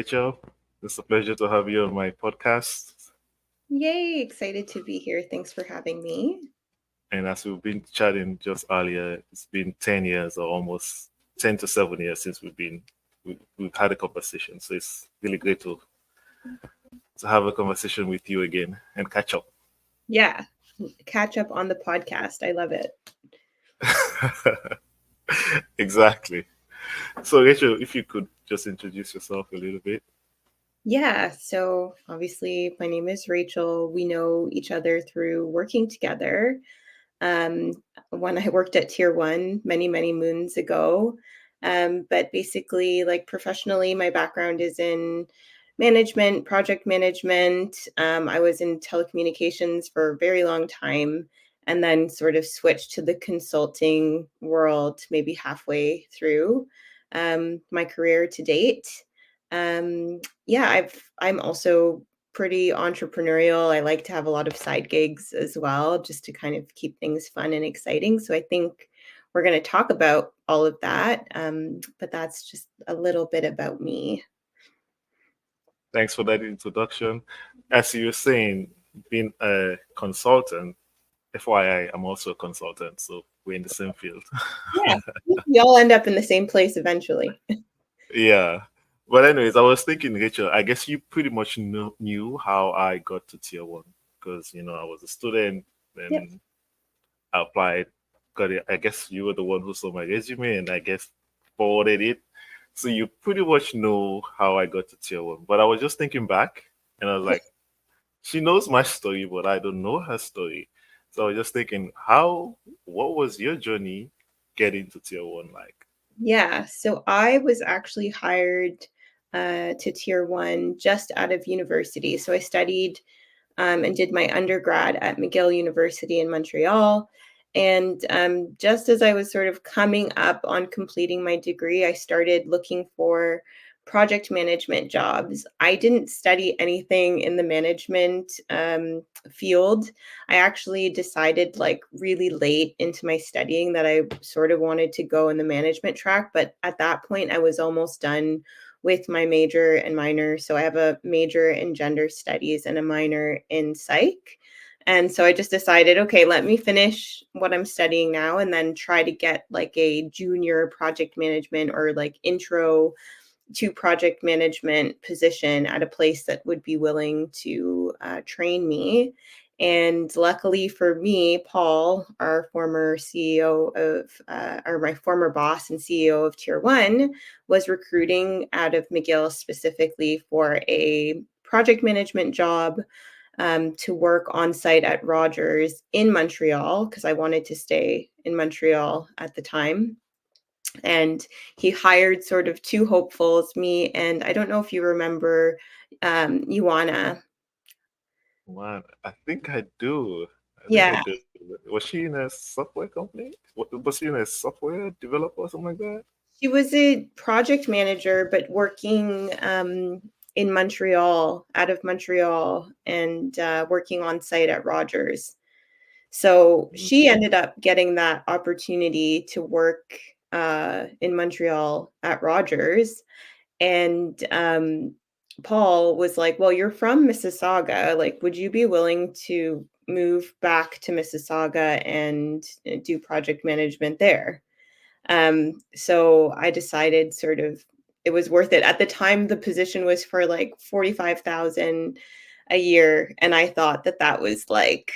Rachel. It's a pleasure to have you on my podcast. Yay, excited to be here. Thanks for having me. And as we've been chatting just earlier, it's been 10 years or almost 10 to 7 years since we've had a conversation. So it's really great to have a conversation with you again and catch up. Yeah, catch up on the podcast. I love it. Exactly. So Rachel, if you could just introduce yourself a little bit. Yeah, so obviously, my name is Rachel. We know each other through working together. Um, when I worked at Tier One many, many moons ago. But basically, like professionally, my background is in management, project management. I was in telecommunications for a very long time and then sort of switched to the consulting world maybe halfway through my career to date. Yeah, I'm also pretty entrepreneurial. I like to have a lot of side gigs as well, just to kind of keep things fun and exciting. So I think we're going to talk about all of that. But that's just a little bit about me. Thanks for that introduction. As you were saying, being a consultant, FYI, I'm also a consultant, so we're in the same field. Yeah, we all end up in the same place eventually. Yeah. But anyways, I was thinking, Rachel, I guess you pretty much knew how I got to tier one because I was a student Yep. and I applied, got it. I guess you were the one who saw my resume and I guess forwarded it. So you pretty much know how I got to tier one. But I was just thinking back and I was like, she knows my story, but I don't know her story. So I was just thinking, what was your journey getting to tier one like? Yeah, so I was actually hired to Tier One just out of university. So I studied and did my undergrad at McGill University in Montreal. And just as I was sort of coming up on completing my degree, I started looking for project management jobs. I didn't study anything in the management field. I actually decided like really late into my studying that I sort of wanted to go in the management track. But at that point, I was almost done with my major and minor. So I have a major in gender studies and a minor in psych. And so I just decided, okay, let me finish what I'm studying now and then try to get like a junior project management or like intro to project management position at a place that would be willing to train me. And luckily for me, Paul, our former CEO or my former boss and CEO of Tier One, was recruiting out of McGill specifically for a project management job to work on site at Rogers in Montreal because I wanted to stay in Montreal at the time. And he hired sort of two hopefuls, me and I don't know if you remember Ioana. Man, I think I do. I think I Yeah, do. Was she in a software company? Was she in a software developer or something like that? she was a project manager, but working in Montreal, out of Montreal, and working on site at Rogers. So Mm. she ended up getting that opportunity to work in Montreal at Rogers. And Paul was like, "Well, you're from Mississauga. Like, would you be willing to move back to Mississauga and do project management there?" So I decided sort of it was worth it. At the time, the position was for like 45,000 a year, and I thought that that was like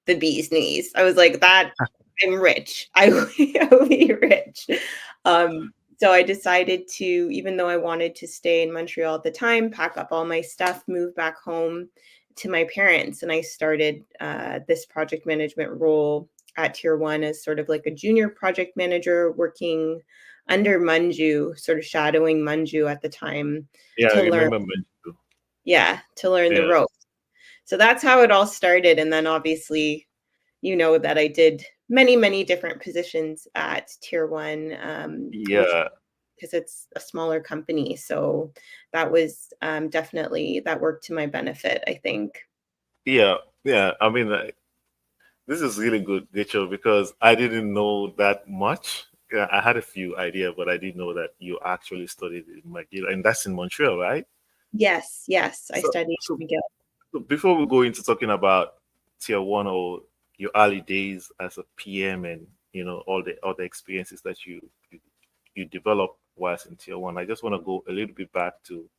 the bee's knees. I was like, "That I'm rich. I will be rich." So I decided to, even though I wanted to stay in Montreal at the time, pack up all my stuff, move back home to my parents, and I started this project management role at Tier One as sort of like a junior project manager working under Manju, sort of shadowing Manju at the time Yeah, I to learn, remember Manju. yeah, to learn the Yeah, ropes. So that's how it all started. And then obviously, you know that I did many, many different positions at Tier One, which yeah, because it's a smaller company. So that was definitely that worked to my benefit, I think. yeah, yeah. I mean, this is really good, Rachel, because I didn't know that much. I had a few ideas, but I didn't know that you actually studied in McGill, and that's in Montreal, right? Yes, yes, I So, studied so, McGill. so before we go into talking about tier one or your early days as a PM and all the other experiences that you develop whilst in tier one, I just want to go a little bit back to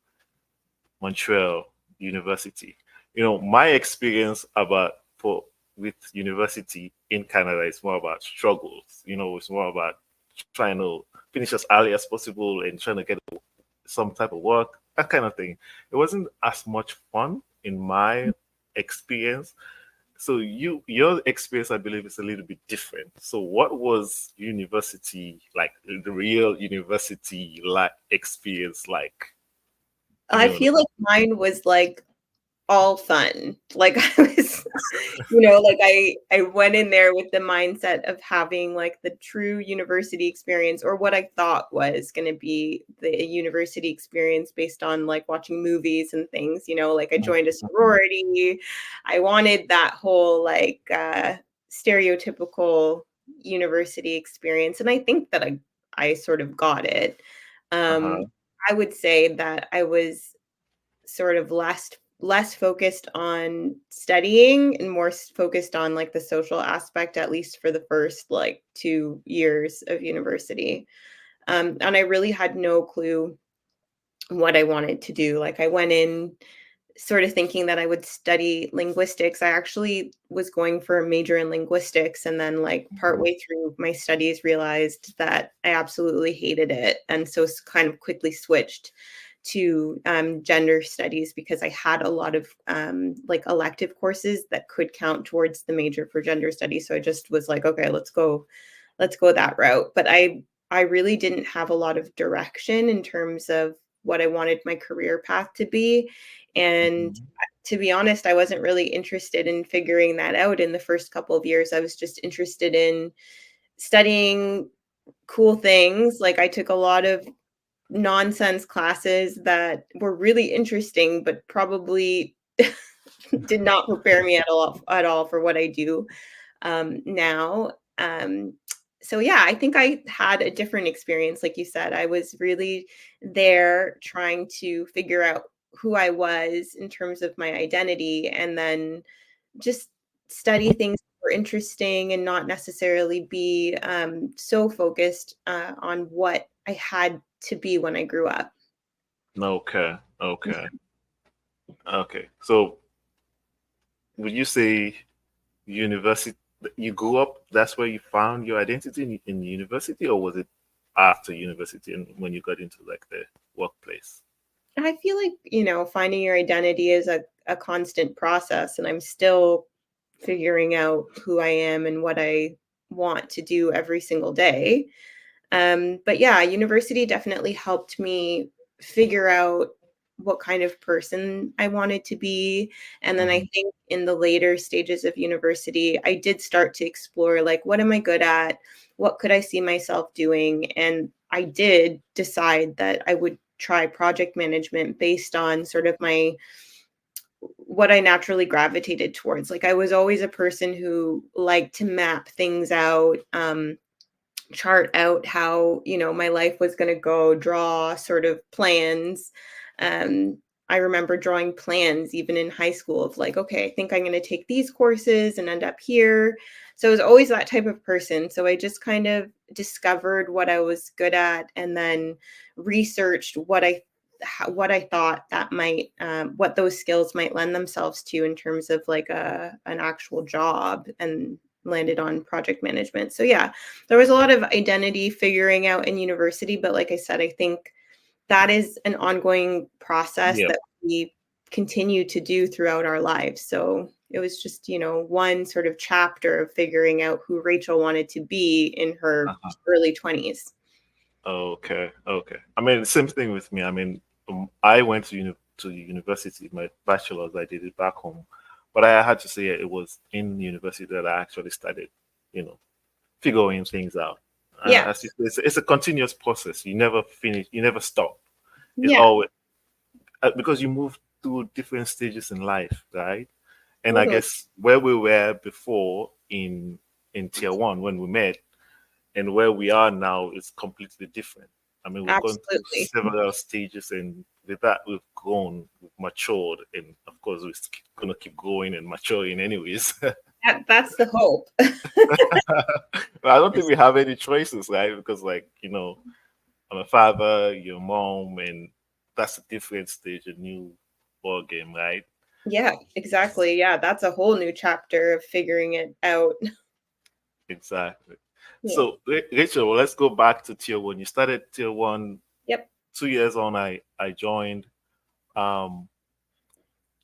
Montreal University. My experience about for with university in Canada is more about struggles. It's more about trying to finish as early as possible and trying to get some type of work, that kind of thing. It wasn't as much fun in my experience. So your experience, I believe, is a little bit different. So what was university like, the real university like experience like? Give I me one. feel like mine was like all fun. Like I was, like I went in there with the mindset of having like the true university experience, or what I thought was going to be the university experience based on like watching movies and things, like I joined a sorority. I wanted that whole like stereotypical university experience, and I think that I sort of got it. Um Uh-huh. I would say that I was sort of less focused on studying and more focused on like the social aspect, at least for the first like 2 years of university. And I really had no clue what I wanted to do. Like I went in sort of thinking that I would study linguistics. I actually was going for a major in linguistics, and then like Mhm. partway through my studies realized that I absolutely hated it, and so kind of quickly switched to gender studies because I had a lot of like elective courses that could count towards the major for gender studies. So I just was like, okay, let's go that route. But I really didn't have a lot of direction in terms of what I wanted my career path to be. And Mhm. to be honest, I wasn't really interested in figuring that out in the first couple of years. I was just interested in studying cool things. Like I took a lot of nonsense classes that were really interesting, but probably did not prepare me at all for what I do now. So yeah, I think I had a different experience. Like you said, I was really there trying to figure out who I was in terms of my identity, and then just study things that were interesting and not necessarily be so focused on what I had to be when I grew up. Okay. Okay. Okay. So would you say university, you grew up, that's where you found your identity in university, or was it after university and when you got into like the workplace? I feel like, finding your identity is a constant process, and I'm still figuring out who I am and what I want to do every single day. But yeah, university definitely helped me figure out what kind of person I wanted to be. And then I Mhm. think in the later stages of university, I did start to explore like, what am I good at? What could I see myself doing? And I did decide that I would try project management based on sort of my what I naturally gravitated towards. Like I was always a person who liked to map things out, chart out how my life was going to go, draw sort of plans. um I remember drawing plans even in high school of like, okay, I think I'm going to take these courses and end up here. So I was always that type of person, so I just kind of discovered what I was good at, and then researched what I thought that might what those skills might lend themselves to in terms of like an actual job, and landed on project management. So yeah, there was a lot of identity figuring out in university, but like I said, I think that is an ongoing process Yeah. that we continue to do throughout our lives. So it was just, one sort of chapter of figuring out who Rachel wanted to be in her Uh-huh. early 20s. Okay. Okay. I mean, same thing with me. I mean, I went to university. My bachelor's, I did it back home, but I had to say it was in university that I actually started, you know, figuring things out. Yeah. As you say, it's a continuous process. You never finish. You never stop. It's Yeah, always because you move through different stages in life, right? And I totally. guess where we were before in tier one when we met and where we are now is completely different. I mean, we've gone through Absolutely. several stages and with that, we've grown, we've matured, and of course, we're going to keep growing and maturing anyways. That's the hope. But I don't think we have any choices, right? Because, like, I'm a father, your mom, and that's a different stage, a new ball game, right? Yeah, exactly. Yeah, that's a whole new chapter of figuring it out. Exactly. Yeah. So, Rachel, well, let's go back to tier one. You started tier one Yep. 2 years on. I joined, um,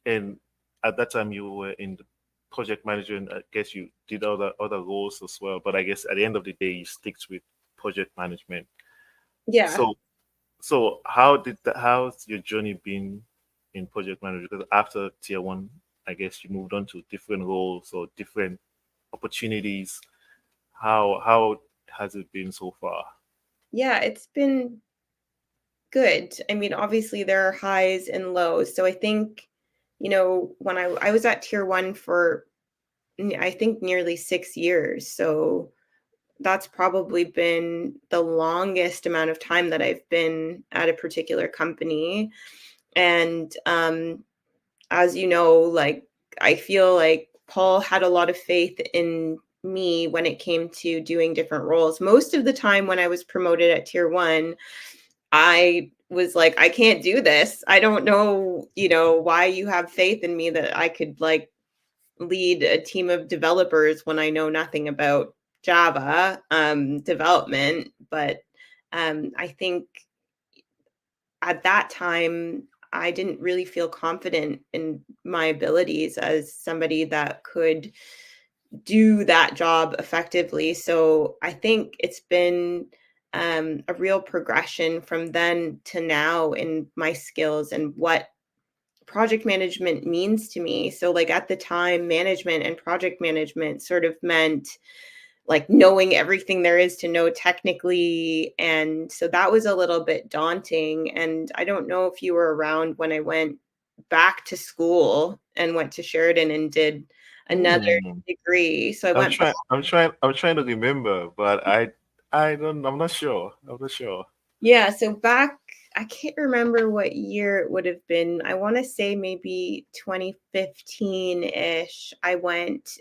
and at that time you were in the project management. I guess you did other roles as well, but I guess at the end of the day, you stick with project management. Yeah. So, so how's your journey been in project management? Because after tier one, I guess you moved on to different roles or different opportunities. How has it been so far? Yeah, it's been good. I mean, obviously there are highs and lows. So I think, when I was at tier 1 for I think nearly 6 years. So that's probably been the longest amount of time that I've been at a particular company. And as you know, like I feel like Paul had a lot of faith in me when it came to doing different roles. Most of the time when I was promoted at tier 1, I was like, I can't do this. I don't know, why you have faith in me that I could like lead a team of developers when I know nothing about Java development. But I think at that time, I didn't really feel confident in my abilities as somebody that could do that job effectively. So I think it's been a real progression from then to now in my skills and what project management means to me. So, like at the time, management and project management sort of meant like knowing everything there is to know technically. And so that was a little bit daunting. And I don't know if you were around when I went back to school and went to Sheridan and did another Hmm. degree. So I I'm went back. trying. I'm trying to remember, but I don't. I'm not sure. I'm not sure. Yeah, so back, I can't remember what year it would have been. I want to say maybe 2015-ish. I went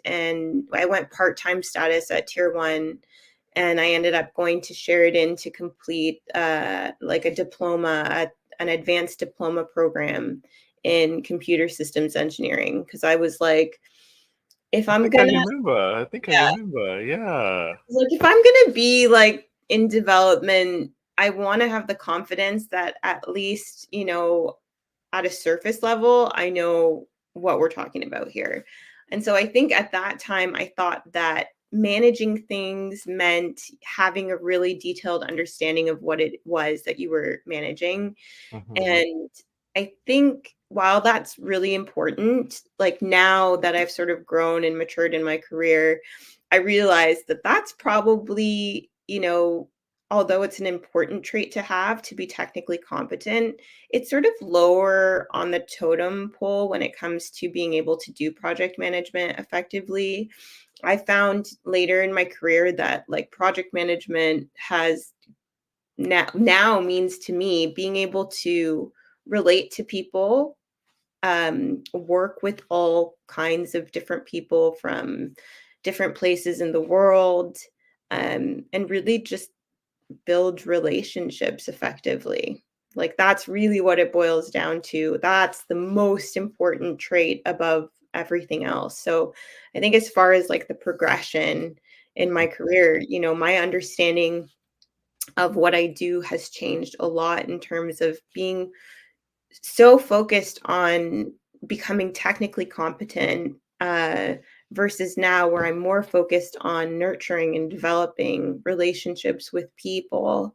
part-time status at Tier 1, and I ended up going to Sheridan to complete like a diploma, an advanced diploma program in computer systems engineering because I was if I I'm think I gonna remember. I think I remember. Yeah. if I'm gonna be like in development, I want to have the confidence that at least, at a surface level, I know what we're talking about here. And so I think at that time, I thought that managing things meant having a really detailed understanding of what it was that you were managing. Hmm. And I think while that's really important, like now that I've sort of grown and matured in my career, I realize that that's probably, although it's an important trait to have to be technically competent, it's sort of lower on the totem pole when it comes to being able to do project management effectively. I found later in my career that like project management has now means to me being able to relate to people, work with all kinds of different people from different places in the world, and really just build relationships effectively. Like that's really what it boils down to. That's the most important trait above everything else. So I think as far as like the progression in my career, my understanding of what I do has changed a lot in terms of being so focused on becoming technically competent versus now where I'm more focused on nurturing and developing relationships with people.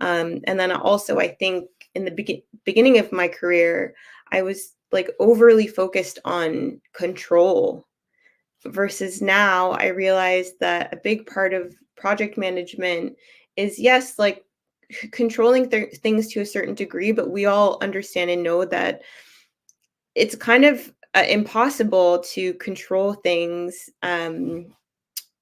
And then also, I think in the beginning of my career, I was like overly focused on control versus now I realize that a big part of project management is yes, like controlling things to a certain degree, but we all understand and know that it's kind of impossible to control things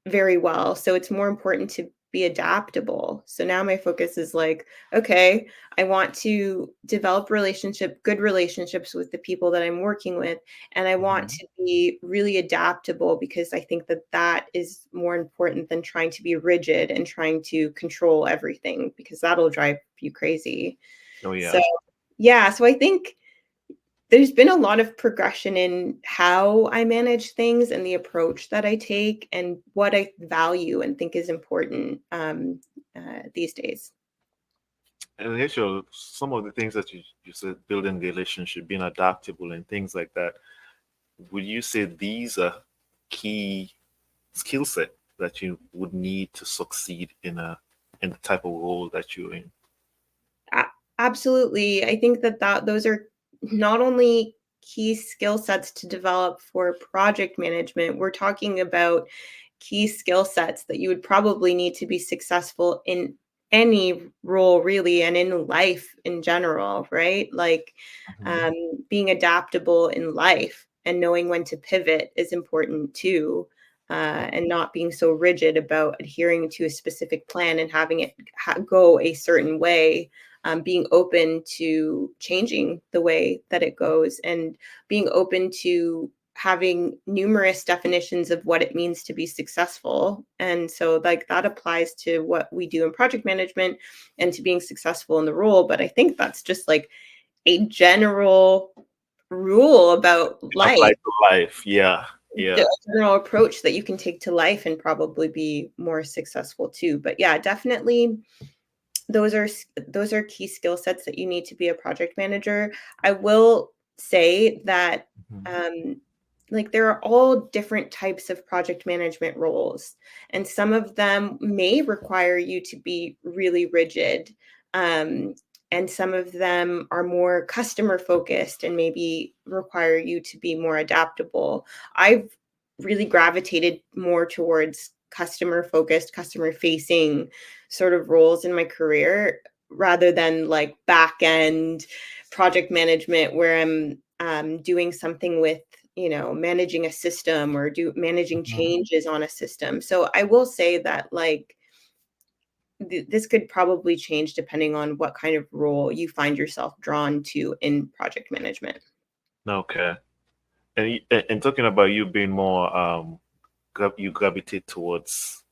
very well. So it's more important to be adaptable. So now my focus is like, okay, I want to develop good relationships with the people that I'm working with. And I want Mhm. to be really adaptable because I think that that is more important than trying to be rigid and trying to control everything because that'll drive you crazy. Oh So, yeah. yeah, so I think there's been a lot of progression in how I manage things and the approach that I take and what I value and think is important these days. And Rachel, some of the things that you said, building relationship, being adaptable, and things like that, would you say these are key skill set that you would need to succeed in the type of role that you're in? A- Absolutely. I think that those are not only key skill sets to develop for project management, we're talking about key skill sets that you would probably need to be successful in any role really and in life in general, right? Like Mhm. um, being adaptable in life and knowing when to pivot is important too. And not being so rigid about adhering to a specific plan and having it go a certain way, being open to changing the way that it goes and being open to having numerous definitions of what it means to be successful. And so like that applies to what we do in project management and to being successful in the role. But I think that's just like a general rule about Apply life, to life. Yeah. Yeah. the general approach that you can take to life and probably be more successful too. But yeah, definitely those are key skill sets that you need to be a project manager. I will say that Mhm. um, like there are all different types of project management roles, and some of them may require you to be really rigid. Um, and some of them are more customer focused and maybe require you to be more adaptable. I've really gravitated more towards customer focused, customer facing sort of roles in my career rather than like back end project management where I'm doing something with managing a system or do managing Mhm. changes on a system. So I will say that like this could probably change depending on what kind of role you find yourself drawn to in project management. Okay. And talking about you being more you gravitate towards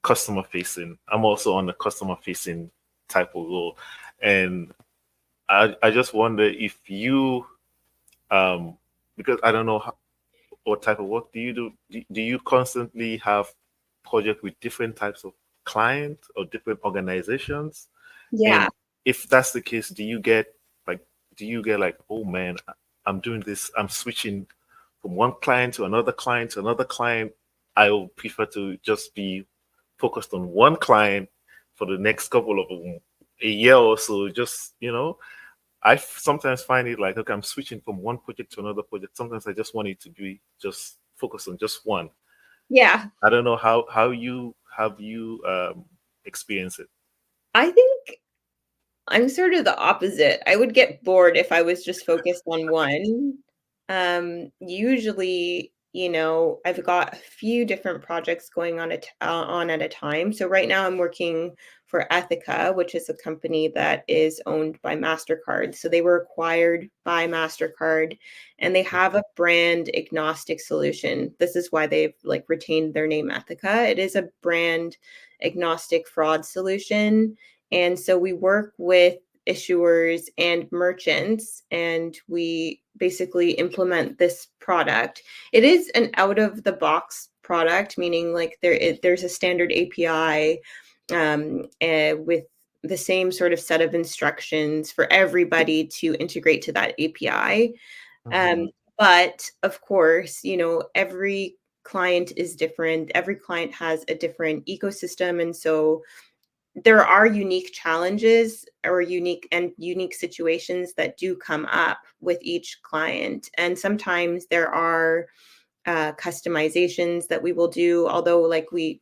customer facing. I'm also on the customer facing type of role, and I just wonder if you um because I don't know what type of work do you do. Do you constantly have project with different types of clients or different organizations? Yeah. And if that's the case, like do you get like, oh man, I'm doing this, I'm switching from one client to another client to another client. I will prefer to just be focused on one client for the next couple of a year or so. Just, sometimes find it like, okay, I'm switching from one project to another project. Sometimes I just want it to be just focused on just one. Yeah. I don't know how you have you experience it. I think I'm sort of the opposite. I would get bored if I was just focused on one. Usually, I've got a few different projects going on at a time. So right now I'm working for Ethica, which is a company that is owned by Mastercard. So they were acquired by Mastercard and they have a brand agnostic solution. This is why they've like retained their name Ethica. It is a brand agnostic fraud solution, and so we work with issuers and merchants, and we basically implement this product. It is an out of the box product, meaning like there's a standard API with the same sort of set of instructions for everybody to integrate to that API. Mhm. Um, but of course, every client is different. Every client has a different ecosystem. And so there are unique challenges or unique situations that do come up with each client. And sometimes there are customizations that we will do, although like we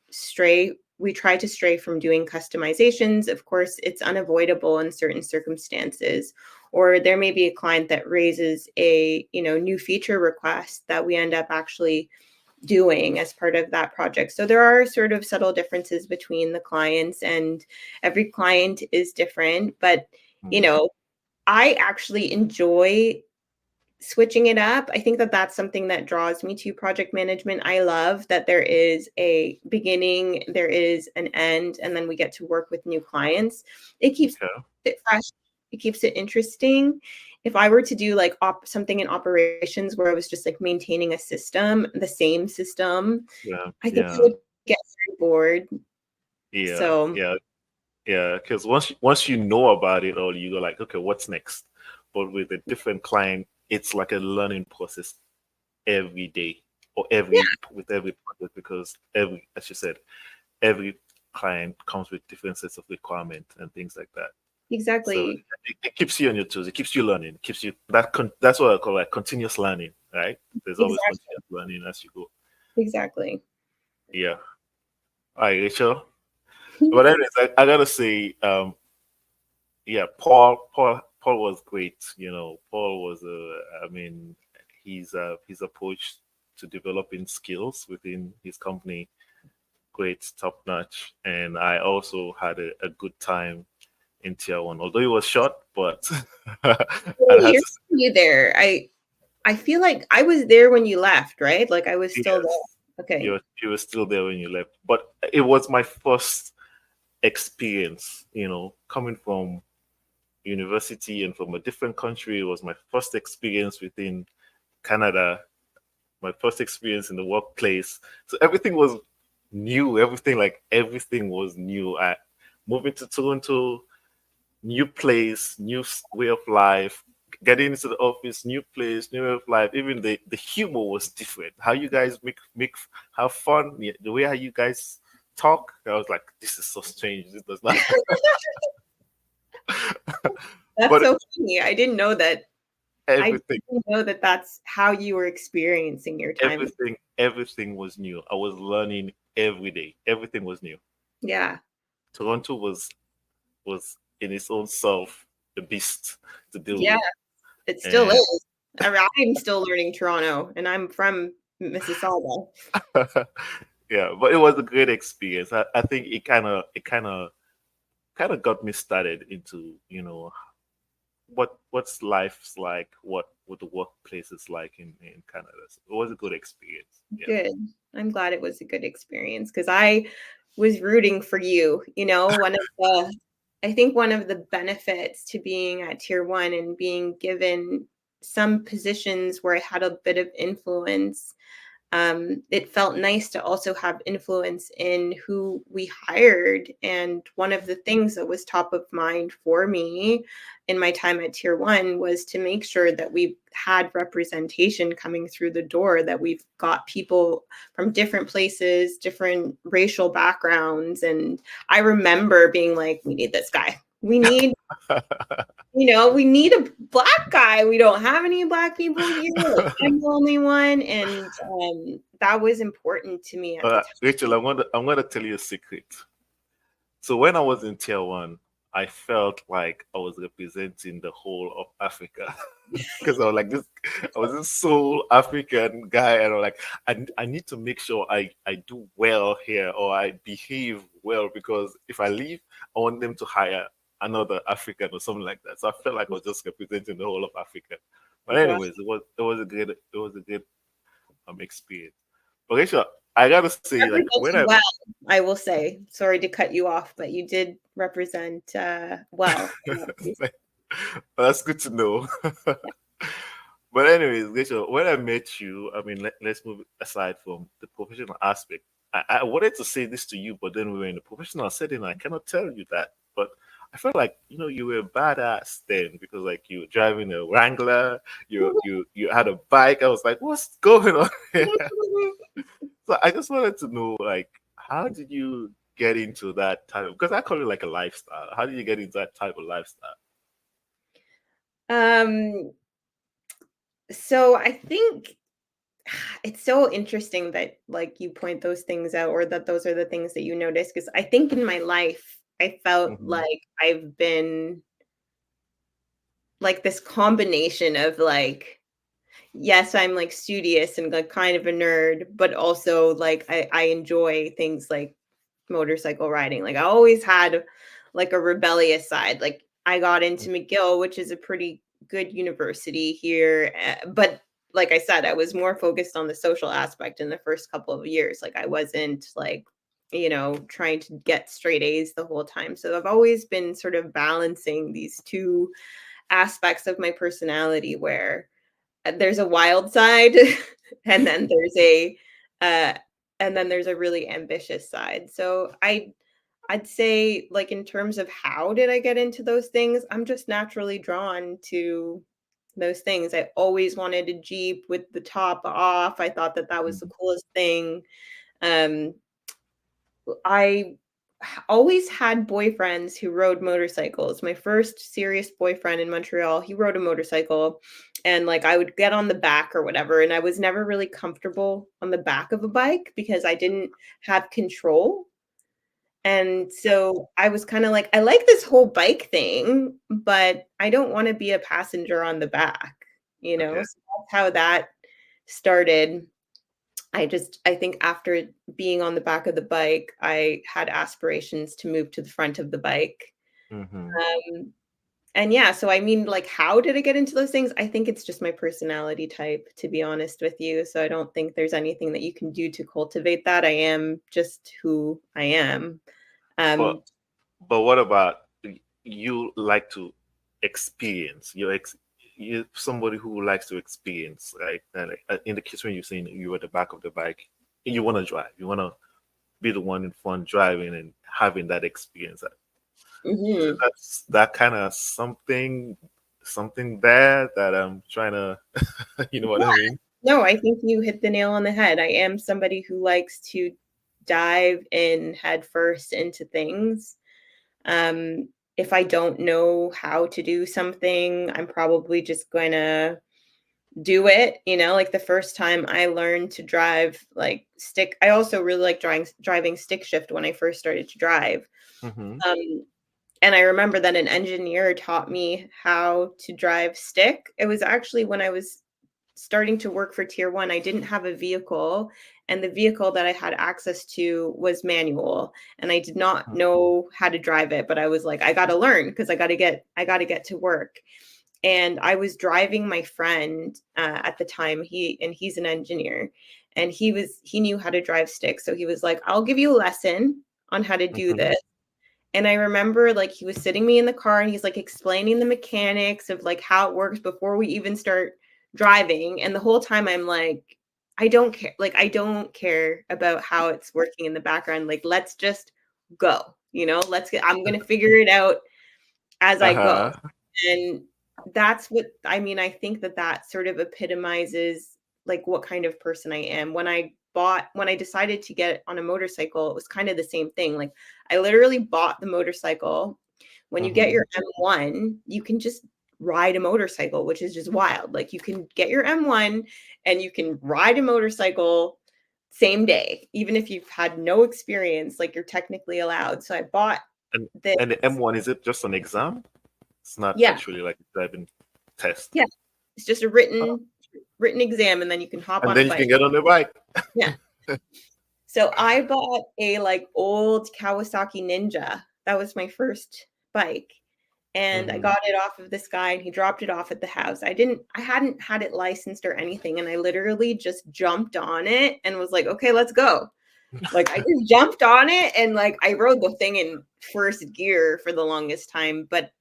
try to stray from doing customizations. Of course, it's unavoidable in certain circumstances. Or there may be a client that raises a new feature request that we end up actually doing as part of that project. So there are sort of subtle differences between the clients, and every client is different. But, you Mm. know, I actually enjoy switching it up. I think that that's something that draws me to project management. I love that there is a beginning, there is an end, and then we get to work with new clients. It keeps Okay. it fresh, it keeps it interesting. If I were to do like something in operations where I was just like maintaining a system, the same system, Yeah. I think I Yeah. would get very bored. Yeah. So Yeah. Yeah. Because once you know about it all, you go like, okay, what's next? But with a different client, it's like a learning process every day or yeah, every with every project because every, as you said, every client comes with different sets of requirements and things like that. So exactly. it keeps you on your toes. It keeps you learning. It keeps you that's what I call like continuous learning, right? There's always Exactly. continuous learning as you go. Exactly. Yeah. All right, Rachel. But anyways, I gotta say, yeah, Paul was great. You know, Paul was I mean, his approach to developing skills within his company, great, top notch. And I also had a good time in tier one, although it was short, but I had Here's to. you there. I feel like I was there when you left, right? Like I was still Yes, there. Okay. you were still there when you left, but it was my first experience. You know, coming from university and from a different country, it was my first experience within Canada, my first experience in the workplace. So everything was new. Everything was new. I moving to Toronto, new place, way of life. Getting into the office, new place, new way of life. Even the humor was different. How you guys make have fun, the way how you guys talk. I was like, this is so strange. This does not. That's But so funny. I didn't know that. I everything, didn't know that that's how you were experiencing your time. everything was new. I was learning every day. Everything was new. Yeah. Toronto was in its own self a beast to deal Yeah. with, It still and is. I'm still learning Toronto, and I'm from Mississauga. yeah, but it was a great experience. I think it kind of got me started into what's life's like, what the workplace is like in Canada. So it was a good experience. Yeah. Good. I'm glad it was a good experience because I was rooting for you. I think one of the benefits to being at tier one and being given some positions where I had a bit of influence, it felt nice to also have influence in who we hired. And one of the things that was top of mind for me in my time at tier one was to make sure that we had representation coming through the door, that we've got people from different places, different racial backgrounds. And I remember being like, we need this guy. We need a black guy. We don't have any black people here. Like, I'm the only one. And that was important to me at the Rachel, I'm gonna tell you a secret. So when I was in tier one, I felt like I was representing the whole of Africa. Because I was like this, I was this sole African guy, and I'm like, I need to make sure I do well here or I behave well because if I leave, I want them to hire another African or something like that. So I felt like I was just representing the whole of Africa. But time. anyways, it was a good experience. But Rachel, I gotta say, like when I Represented well, I will say. Sorry to cut you off, but you did represent well. that's good to know. But anyways, Rachel, when I met you, I mean, let's move aside from the professional aspect. I wanted to say this to you, but then we were in a professional setting. I cannot tell you that, but I felt like you were a badass then because like you were driving a Wrangler, you had a bike. I was like, what's going on here? So I just wanted to know, like, how did you get into that type? Because I call it like a lifestyle. How did you get into that type of lifestyle? um, so I think it's so interesting that like you point those things out, or that those are the things that you notice, because I think in my life I felt Hmm. like I've been like this combination of like, yes, I'm like studious and like kind of a nerd, but also like I enjoy things like motorcycle riding. Like I always had like a rebellious side. Like I got into McGill, which is a pretty good university here, but like I said, I was more focused on the social aspect in the first couple of years. Like I wasn't like, trying to get straight A's the whole time. So I've always been sort of balancing these two aspects of my personality where there's a wild side and then uh there's a really ambitious side. So I'd say, like, in terms of how did I get into those things, I'm just naturally drawn to those things. I always wanted a Jeep with the top off. I thought that that was the Mhm. coolest thing. Um, I always had boyfriends who rode motorcycles. My first serious boyfriend in Montreal, he rode a motorcycle, and like I would get on the back or whatever, and I was never really comfortable on the back of a bike because I didn't have control. And so I was kind of like, I like this whole bike thing, but I don't want to be a passenger on the back, you know? Okay. So that's how that started. I think after being on the back of the bike, I had aspirations to move to the front of the bike. Hmm. Um, and yeah, so I mean, like, how did I get into those things? I think it's just my personality type, to be honest with you. So I don't think there's anything that you can do to cultivate that. I am just who I am. But Um, but what about you like to experience? You somebody who likes to experience, right? And in the case when you're saying you were at the back of the bike, you want to drive, you want to be the one in front driving and having that experience. So mhm. that's that kind of something there that I'm trying to, you know what I mean? No, I think you hit the nail on the head. I am somebody who likes to dive in head first into things. If I don't know how to do something, I'm probably just going to do it. Like the first time I learned to drive like stick, I also really like driving stick shift when I first started to drive. Hmm. Um, and I remember that an engineer taught me how to drive stick. It was actually when I was starting to work for tier one. I didn't have a vehicle, and the vehicle that I had access to was manual, and I did not know how to drive it, but I was like, I got to learn because I got to get to work. And I was driving my friend at the time. He's an engineer, and he knew how to drive stick, so he was like, I'll give you a lesson on how to do Hmm. this. And I remember like he was sitting me in the car and he's like explaining the mechanics of like how it works before we even start driving. And the whole time I'm like, I don't care. Like, I don't care about how it's working in the background. Like, let's just go, I'm going to figure it out as I go. Uh-huh. And that's what I mean. I think that that sort of epitomizes like what kind of person I am. When I decided to get on a motorcycle, it was kind of the same thing. Like I literally bought the motorcycle. When you get Hmm. your M1, you can just ride a motorcycle, which is just wild. Like you can get your M1 and you can ride a motorcycle same day, even if you've had no experience, like you're technically allowed. So I bought And this. and the M1, is it just an exam? It's not Yeah, actually like a driving test. yeah. It's just a Oh. written exam, and then you can hop And on a then you bike. can get on the bike. Yeah. So I bought a like old Kawasaki Ninja. That was my first bike. And I Hmm. got it off of this guy and he dropped it off at the house. I hadn't had it licensed or anything. And I literally just jumped on it and was like, okay, let's go. Like I just jumped on it and like I rode the thing in first gear for the longest time. But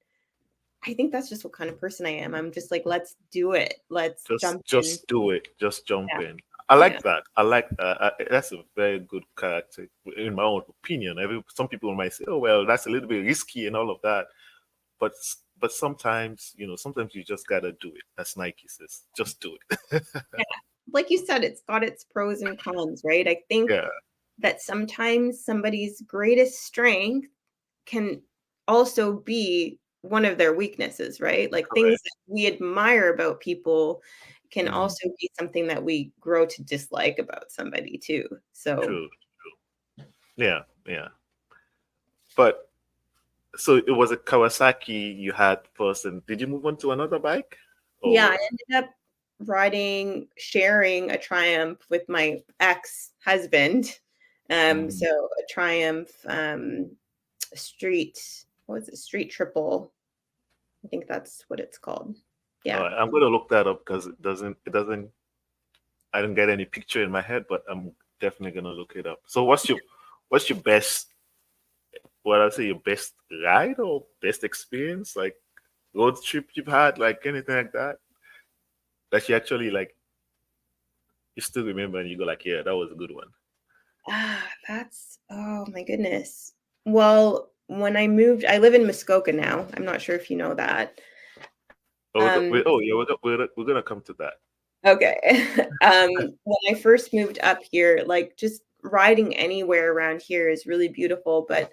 I think that's just what kind of person I am. I'm just like, let's do it. Let's Just jump in. just do it. Just jump Yeah. in. I Yeah. like that. I like that. That's a very good character, in my own opinion. Some people might say, "Oh, well, that's a little bit risky and all of that," but sometimes, sometimes you just gotta do it. As Nike says, just do it. Yeah. Like you said, it's got its pros and cons, right? I think Yeah, that sometimes somebody's greatest strength can also be one of their weaknesses, right? Like things correct. that we admire about people can Hmm. also be something that we grow to dislike about somebody too. So, True. Yeah, yeah. But so it was a Kawasaki you had first, and did you move on to another bike, yeah, or? I ended up sharing a Triumph with my ex-husband. So Mm. a Triumph street, what was it? Street triple. I think that's what it's called. All Yeah. right, I'm gonna look that up because it doesn't I don't get any picture in my head, but I'm definitely gonna look it up. So what's your best, what I say, your best ride or best experience, like road trip you've had, like anything like that that you actually like you still remember and you go like, yeah, that was a good one. That's oh my goodness. Well, when I moved, I live in Muskoka now. I'm not sure if you know that. Oh, Um, oh yeah, we're gonna come to that. okay. When I first moved up here, like just riding anywhere around here is really beautiful, but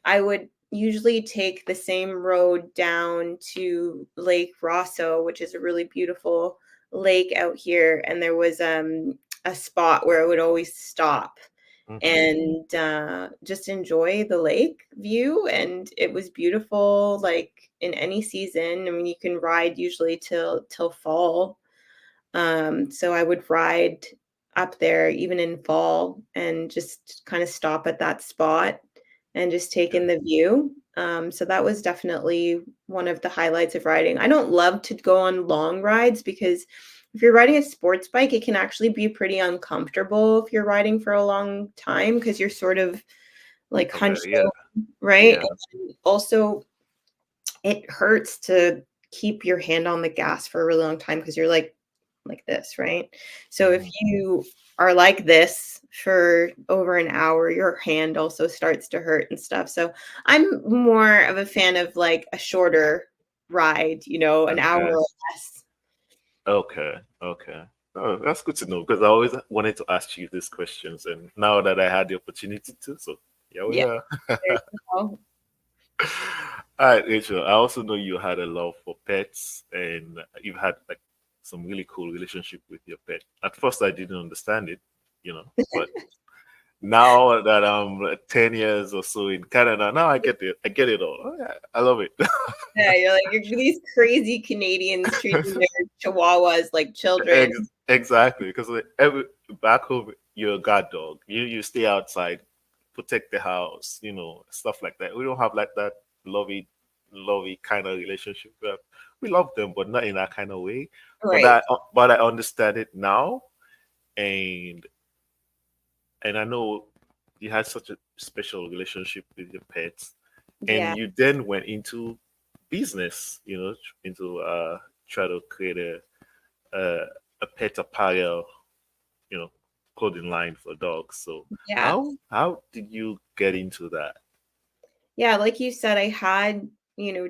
I would usually take the same road down to Lake Rosso, which is a really beautiful lake out here, and there was a spot where I would always stop Hmm. and just enjoy the lake view. And it was beautiful, like in any season. I mean, you can ride usually till fall. So I would ride up there even in fall and just kind of stop at that spot and just take Yeah. in the view. So that was definitely one of the highlights of riding. I don't love to go on long rides because if you're riding a sports bike, it can actually be pretty uncomfortable if you're riding for a long time because you're sort of like Okay. hunched Yeah. over, right? Yeah. And also, it hurts to keep your hand on the gas for a really long time because you're like this, right? So if Hmm. you are like this for over an hour, your hand also starts to hurt and stuff. So I'm more of a fan of like a shorter ride, an hour Okay. or less. Okay. Okay. Oh, that's good to know because I always wanted to ask you these questions, and now that I had the opportunity to, so yeah, we Yeah, are. there you go. All right, Rachel. I also know you had a love for pets, and you've had like some really cool relationship with your pet. At first, I didn't understand it, but now that I'm like 10 years or so in Canada, now I get it. I get it all. Oh, yeah, I love it. Yeah, you're these crazy Canadians treating their chihuahuas like children. Exactly, because like, every back home, you're a guard dog. You stay outside, protect the house, stuff like that. We don't have like that lovey kind of relationship. We love them, but not in that kind of way. But Right. I understand it now, and I know you had such a special relationship with your pets, and Yeah. you then went into business. Into try to create a a pet apparel, you know, clothing line for dogs. So Yeah. how did you get into that? Yeah, like you said, I had,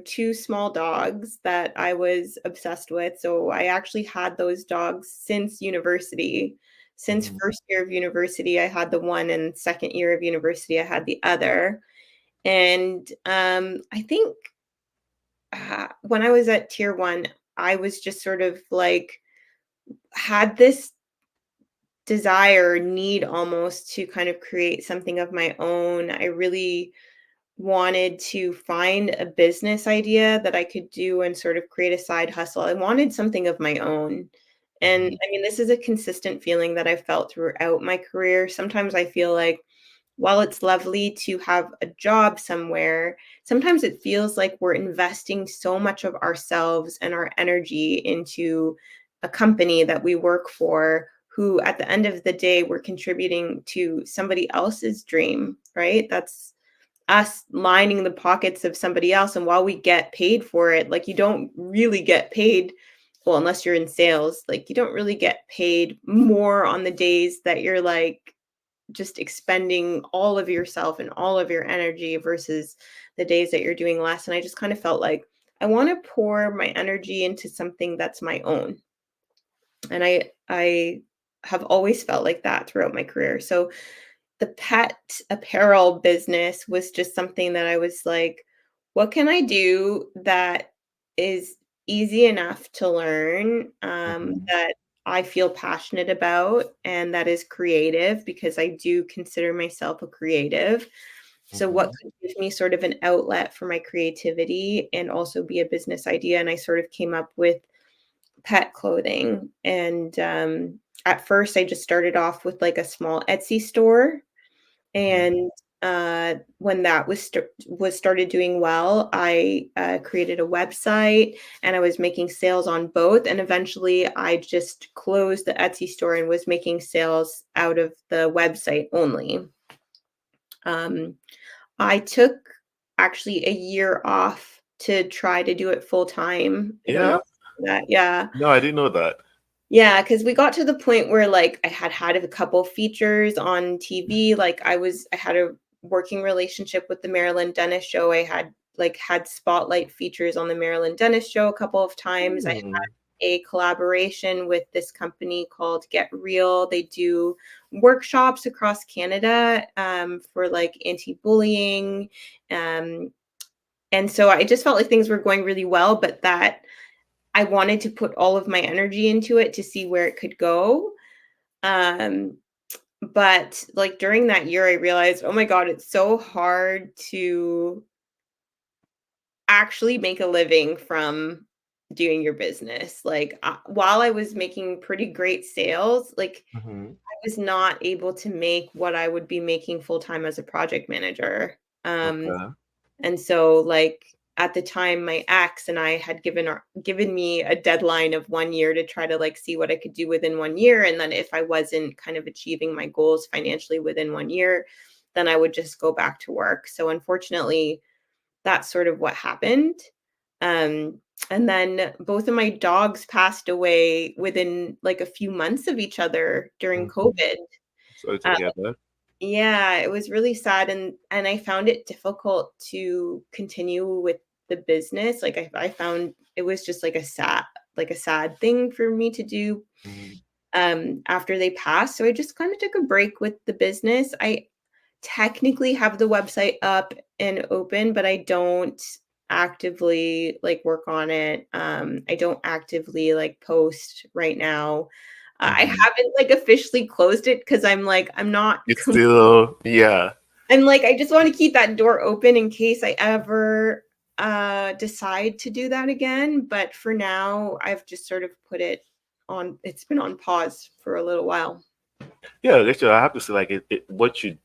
two small dogs that I was obsessed with. So I actually had those dogs since university. Since Hmm. first year of university, I had the one, and second year of university, I had the other. And I think when I was at tier one, I was just sort of like had this desire, need almost to kind of create something of my own. I really wanted to find a business idea that I could do and sort of create a side hustle. I wanted something of my own. And Hmm. I mean, this is a consistent feeling that I've felt throughout my career. Sometimes I feel like while it's lovely to have a job somewhere, sometimes it feels like we're investing so much of ourselves and our energy into a company that we work for, who at the end of the day, we're contributing to somebody else's dream, right? That's us lining the pockets of somebody else. And while we get paid for it, like you don't really get paid, well, unless you're in sales, like you don't really get paid more on the days that you're like just expending all of yourself and all of your energy versus the days that you're doing less. And I just kind of felt like I want to pour my energy into something that's my own. And I have always felt like that throughout my career. So the pet apparel business was just something that I was like, what can I do that is easy enough to learn, Hmm. that I feel passionate about, and that is creative because I do consider myself a creative. So, what Hmm. could give me sort of an outlet for my creativity and also be a business idea? And I sort of came up with pet clothing. And at first, I just started off with like a small Etsy store. Mhm. And when that was started doing well, I created a website and I was making sales on both. And eventually, I just closed the Etsy store and was making sales out of the website only. Um, I took actually a year off to try to do it full time. I don't know Yeah. if you know that. Yeah. No, I didn't know that. Yeah, because we got to the point where, like, I had a couple features on TV, like, I had a working relationship with the Maryland Dennis Show, I had spotlight features on the Maryland Dennis Show a couple of times, I had Hmm. a collaboration with this company called Get Real, they do workshops across Canada, for, like, anti-bullying, um, and so I just felt like things were going really well, but that I wanted to put all of my energy into it to see where it could go. Um, but like during that year, I realized, oh my God, it's so hard to actually make a living from doing your business. Like while I was making pretty great sales, like Hmm. I was not able to make what I would be making full time as a project manager. Um, Okay. And so, like, at the time, my ex and I had given me a deadline of 1 year to try to, like, see what I could do within 1 year, and then if I wasn't kind of achieving my goals financially within 1 year, then I would just go back to work. So, unfortunately, that's sort of what happened. Um, and then both of my dogs passed away within, like, a few months of each other during Hmm. COVID. Sorry to Uh hear that. yeah, it was really sad, and I found it difficult to continue with the business, like, I found it was just, like, a sad thing for me to do, Hmm. after they passed, so I just kinda took a break with the business. I technically have the website up and open, but I don't actively, like, work on it, I don't actively, like, post right now. I Hmm. haven't, like, officially closed it because 'cause I'm like, I'm not It's still, yeah. I'm like, I just wanna keep that door open in case I ever, decide to do that again, but for now, I've just sort of put it on it's been on pause for a little while. Yeah, actually, I have to say, like, what you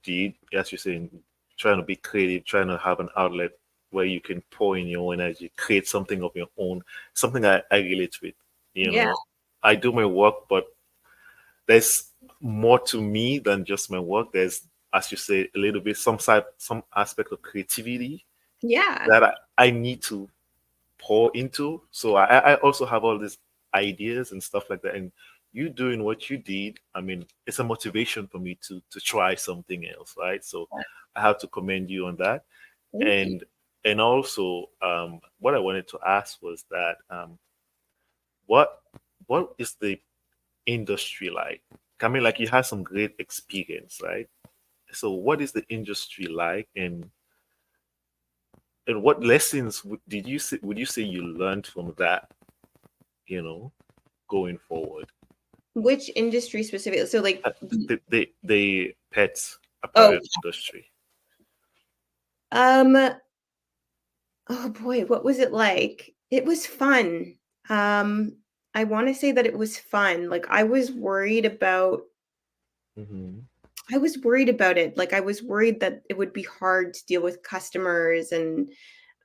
did, as you're saying, trying to be creative, trying to have an outlet where you can pour in your own energy, create something of your own, something I relate with. You Yeah, know, I do my work, but there's more to me than just my work. There's, as you say, a little bit some aspect of creativity yeah, that I need to pour into. So I also have all these ideas and stuff like that. And you doing what you did, I mean, it's a motivation for me to try something else, right? So I have to commend you on that. thank you. And also, what I wanted to ask was that what what is the industry like? I mean, like you had some great experience, right? So what is the industry like, and what lessons would you say you learned from that? You know, going forward. Which industry specifically? So, like, The pets oh, apparel industry. um, oh boy, what was it like? It was fun. Um, I wanna say that it was fun, like, Hmm. I was worried about it. Like, I was worried that it would be hard to deal with customers. And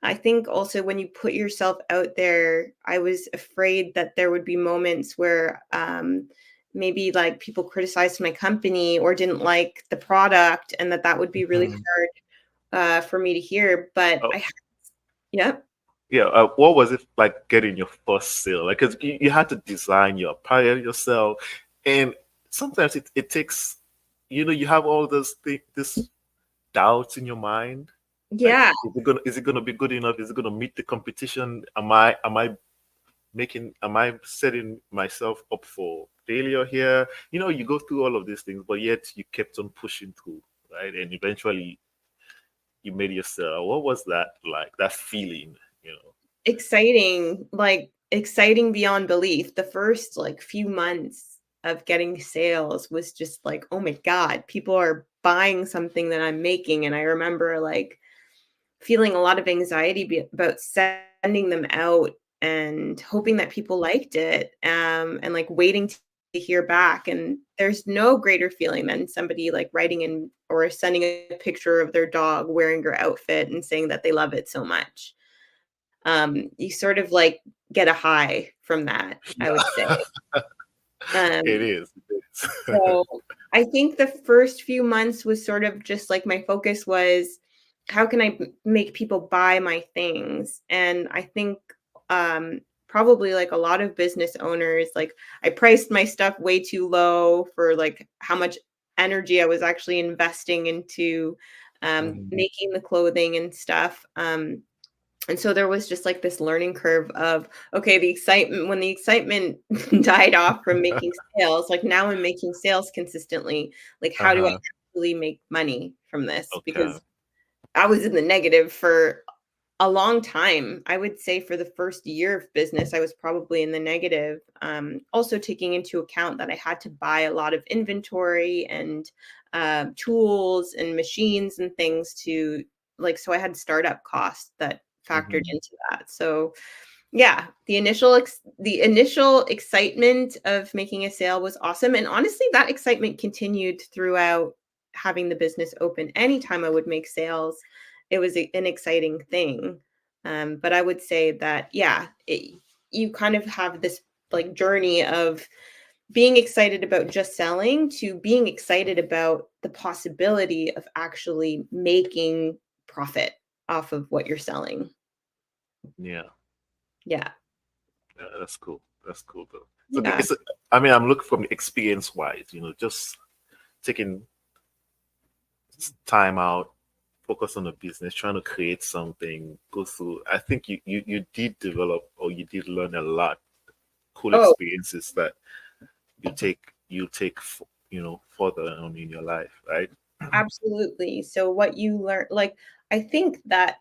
I think also when you put yourself out there, I was afraid that there would be moments where maybe like people criticized my company or didn't like the product, and that would be really Hmm. hard for me to hear. But Oh, yeah, yeah. What was it like getting your first sale? Like, 'cause you had to design your apparel yourself, and sometimes it takes, you have all this doubts in your mind. Like, yeah, is it gonna be good enough? Is it gonna meet the competition? Am I setting myself up for failure here? You go through all of these things, but yet you kept on pushing through, right? And eventually you made yourself. What was that like? That feeling, you know? exciting, like exciting beyond belief. The first like few months of getting sales was just like, oh my God, people are buying something that I'm making. And I remember like feeling a lot of anxiety about sending them out and hoping that people liked it, and like waiting to hear back. And there's no greater feeling than somebody like writing in or sending a picture of their dog wearing your outfit and saying that they love it so much. You sort of like get a high from that, I would say. Yeah. It Um, is. It is. so I think the first few months was sort of just like my focus was how can I make people buy my things? And I think probably like a lot of business owners, like I priced my stuff way too low for like how much energy I was actually investing into Mhm. making the clothing and stuff. And so there was just like this learning curve of, okay, the excitement, when the excitement died off from making sales, like now I'm making sales consistently. Like, how do I Uh-huh. actually make money from this? Okay. Because I was in the negative for a long time. I would say for the first year of business, I was probably in the negative. Also taking into account that I had to buy a lot of inventory and tools and machines and things to like, so I had startup costs that factored Hmm. into that. So yeah, the initial excitement of making a sale was awesome, and honestly, that excitement continued throughout having the business open. Anytime I would make sales, it was an exciting thing. But I would say that, yeah, you kind of have this like journey of being excited about just selling to being excited about the possibility of actually making profit off of what you're selling. Yeah. Yeah. Yeah, that's cool. That's cool though. So Yeah. it's, I mean, I'm looking from experience wise, just taking time out, focus on the business, trying to create something, go through. I think you did develop or you did learn a lot, cool Oh, experiences that you take further on in your life, right? absolutely. So what you learn, like, I think that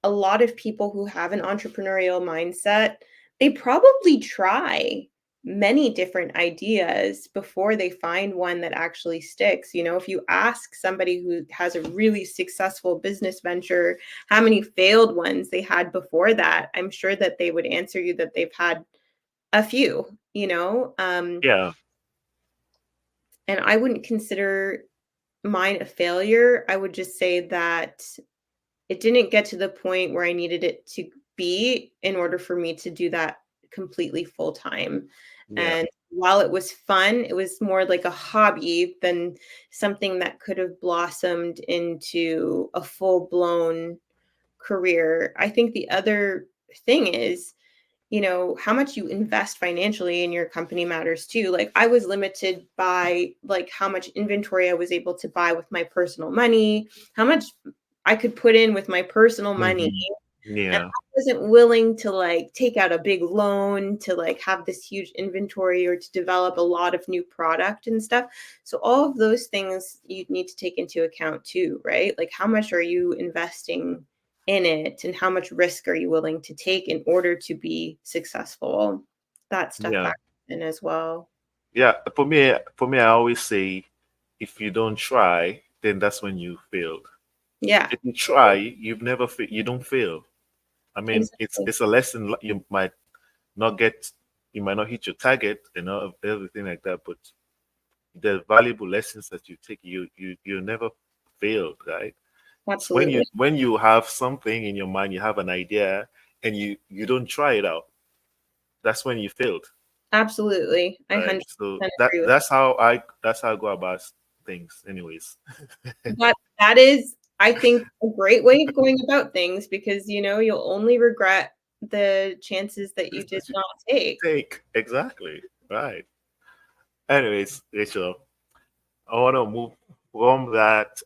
a lot of people who have an entrepreneurial mindset, they probably try many different ideas before they find one that actually sticks. You know, if you ask somebody who has a really successful business venture how many failed ones they had before that, I'm sure that they would answer you that they've had a few, you know. Yeah. And I wouldn't consider mine a failure. I would just say that it didn't get to the point where I needed it to be in order for me to do that completely full time. Yeah. And while it was fun, it was more like a hobby than something that could have blossomed into a full blown career. I think the other thing is, how much you invest financially in your company matters too. Like I was limited by like how much inventory I was able to buy with my personal money, how much I could put in with my personal money. Hmm. And Yeah. I wasn't willing to like take out a big loan to like have this huge inventory or to develop a lot of new product and stuff. So all of those things you need to take into account too, right? Like how much are you investing in it and how much risk are you willing to take in order to be successful? That stuff Yeah. factors in as well. Yeah. For me, I always say, if you don't try, then that's when you failed. Yeah, If you try, you don't fail. I mean, it's exactly. it's a lesson you might not hit your target and everything like that, but the valuable lessons that you take, you never failed, right? It's Absolutely. when you have something in your mind, you have an idea, and you don't try it out. That's when you failed, Absolutely. I right? 100% So agree with that's how I go about things, anyways. that is, I think, a great way of going about things because, you'll only regret the chances that you This did that you not take. take exactly right. Anyways, Rachel, I want to move from that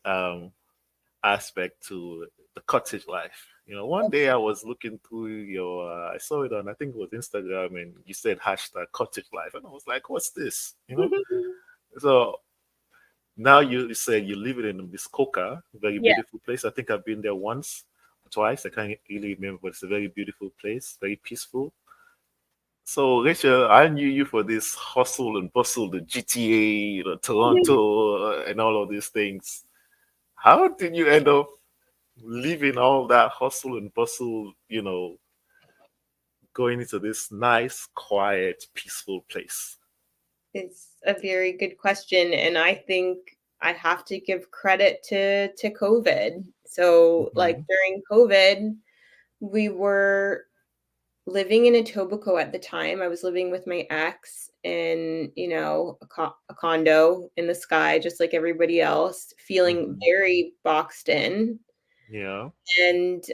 aspect to the cottage life. One day I was looking through I saw it on, I think it was Instagram, and you said hashtag cottage life, and I was like, "What's this?" So now you said you live in Muskoka, very Yeah. beautiful place. I think I've been there once, twice. I can't really remember, but it's a very beautiful place, very peaceful. So, Rachel, I knew you for this hustle and bustle, the GTA, Toronto, and all of these things. How did you end up leaving all that hustle and bustle, going into this nice, quiet, peaceful place? It's a very good question, and I think I have to give credit to COVID. So, like, Hmm. during COVID, we were living in Etobicoke at the time. I was living with my ex in, a condo in the sky, just like everybody else, feeling Hmm. very boxed in Yeah, and,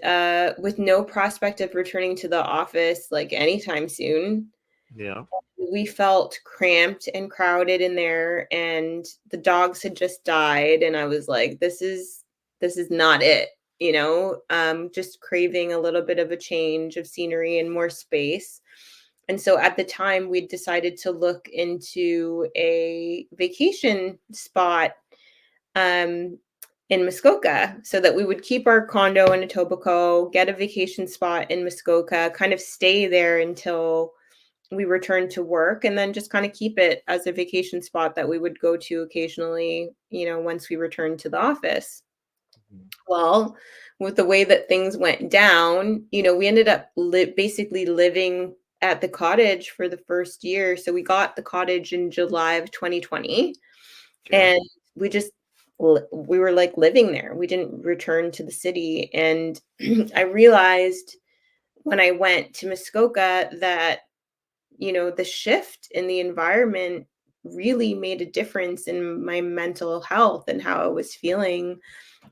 with no prospect of returning to the office, like, anytime soon. yeah. We felt cramped and crowded in there, and the dogs had just died, and I was like, "This is not it," just craving a little bit of a change of scenery and more space. And so at the time, we decided to look into a vacation spot, um, in Muskoka so that we would keep our condo in Etobicoke, get a vacation spot in Muskoka, kind of stay there until we returned to work, and then just kind of keep it as a vacation spot that we would go to occasionally, once we returned to the office. Mhm. Well, with the way that things went down, we ended up basically living at the cottage for the first year. So we got the cottage in July of 2020, Okay. and we just we were like living there. We didn't return to the city, and I realized when I went to Muskoka that the shift in the environment really made a difference in my mental health and how I was feeling.